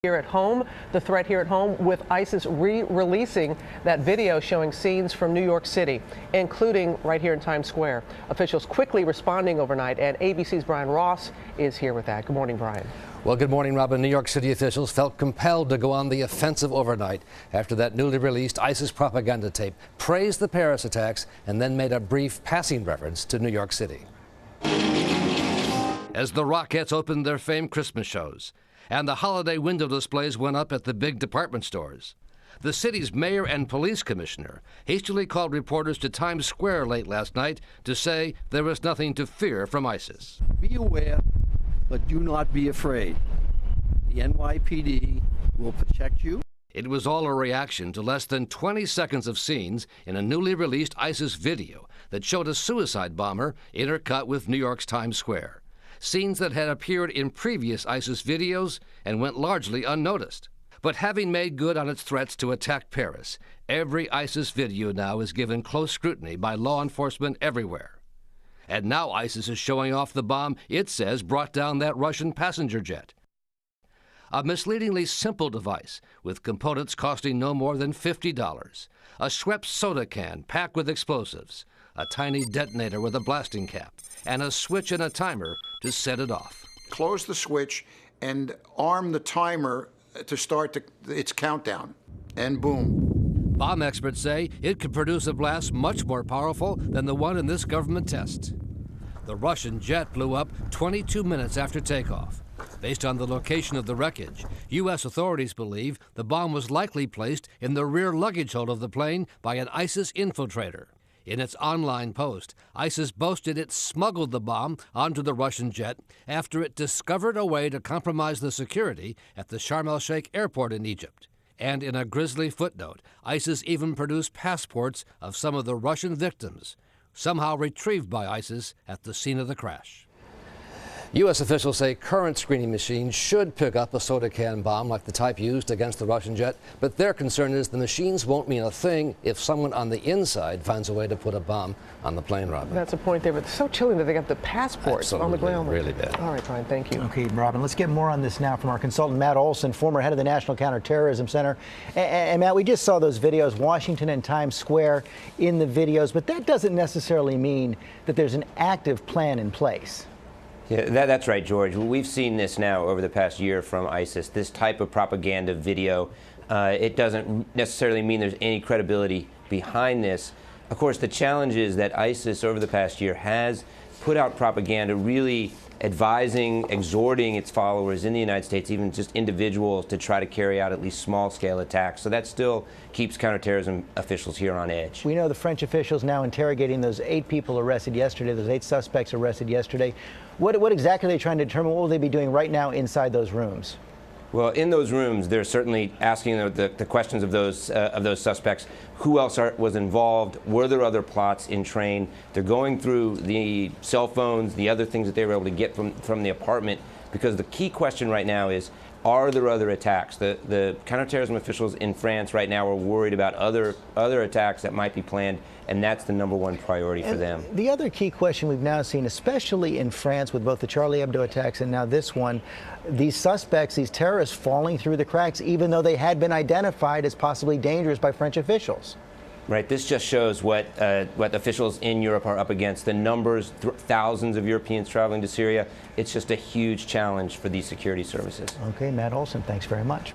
Here at home, the threat here at home, with ISIS releasing that video showing scenes from New York City, including right here in Times Square. Officials quickly responding overnight, and ABC's Brian Ross is here with that. Good morning, Brian. Well, good morning, Robin. New York City officials felt compelled to go on the offensive overnight after that newly released ISIS propaganda tape praised the Paris attacks and then made a brief passing reference to New York City. As the Rockettes opened their famed Christmas shows, and the holiday window displays went up at the big department stores, the city's mayor and police commissioner hastily called reporters to Times Square late last night to say there was nothing to fear from ISIS. Be aware, but do not be afraid. The NYPD will protect you. It was all a reaction to less than 20 seconds of scenes in a newly released ISIS video that showed a suicide bomber intercut with New York's Times Square. Scenes that had appeared in previous ISIS videos and went largely unnoticed. But having made good on its threats to attack Paris, every ISIS video now is given close scrutiny by law enforcement everywhere. And now ISIS is showing off the bomb it says brought down that Russian passenger jet. A misleadingly simple device with components costing no more than $50. A Schweppes soda can packed with explosives, a tiny detonator with a blasting cap, and a switch and a timer to set it off. Close the switch and arm the timer to start its countdown, and boom. Bomb experts say it could produce a blast much more powerful than the one in this government test. The Russian jet blew up 22 minutes after takeoff. Based on the location of the wreckage, U.S. authorities believe the bomb was likely placed in the rear luggage hold of the plane by an ISIS infiltrator. In its online post, ISIS boasted it smuggled the bomb onto the Russian jet after it discovered a way to compromise the security at the Sharm el-Sheikh airport in Egypt. And in a grisly footnote, ISIS even produced passports of some of the Russian victims, somehow retrieved by ISIS at the scene of the crash. U.S. officials say current screening machines should pick up a soda can bomb like the type used against the Russian jet, but their concern is the machines won't mean a thing if someone on the inside finds a way to put a bomb on the plane, Robin. That's a point there, but it's so chilling that they got the passports on the ground. Really bad. All right, Brian, thank you. Okay, Robin, let's get more on this now from our consultant, Matt Olson, former head of the National Counterterrorism Center. And Matt, we just saw those videos, Washington and Times Square in the videos, but that doesn't necessarily mean that there's an active plan in place. Yeah, that's right, George. We've seen this now over the past year from ISIS, this type of propaganda video. It doesn't necessarily mean there's any credibility behind this. Of course, the challenge is that ISIS over the past year has put out propaganda really advising, exhorting its followers in the United States, even just individuals, to try to carry out at least small-scale attacks. So that still keeps counterterrorism officials here on edge. We know the French officials now interrogating those 8 people arrested yesterday, those 8 suspects arrested yesterday. What exactly are they trying to determine? What will they be doing right now inside those rooms? Well, in those rooms, they're certainly asking the questions of those suspects. Who else was involved? Were there other plots in train? They're going through the cell phones, the other things that they were able to get from the apartment, because the key question right now is, are there other attacks? The counterterrorism officials in France right now are worried about other attacks that might be planned, and that's the #1 priority for them. The other key question we've now seen, especially in France with both the Charlie Hebdo attacks and now this one, these suspects, these terrorists falling through the cracks, even though they had been identified as possibly dangerous by French officials. Right. This just shows what officials in Europe are up against. The numbers, thousands of Europeans traveling to Syria. It's just a huge challenge for these security services. Okay, Matt Olson, thanks very much.